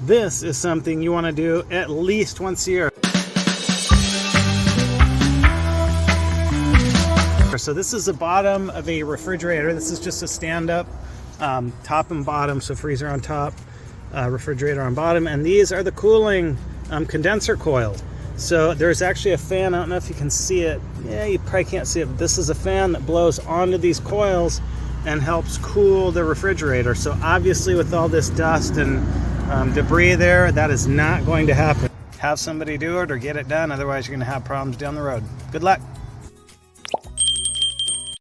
This is something you want to do at least once a year. So this is the bottom of a refrigerator. This is just a stand-up, top and bottom, so freezer on top, refrigerator on bottom, and these are the cooling condenser coil. So there's actually a fan. I don't know if you can see it. Yeah, you probably can't see it, but this is a fan that blows onto these coils and helps cool the refrigerator. So obviously with all this dust and debris there, that is not going to happen. Have somebody do it or get it done, otherwise you're going to have problems down the road. Good luck.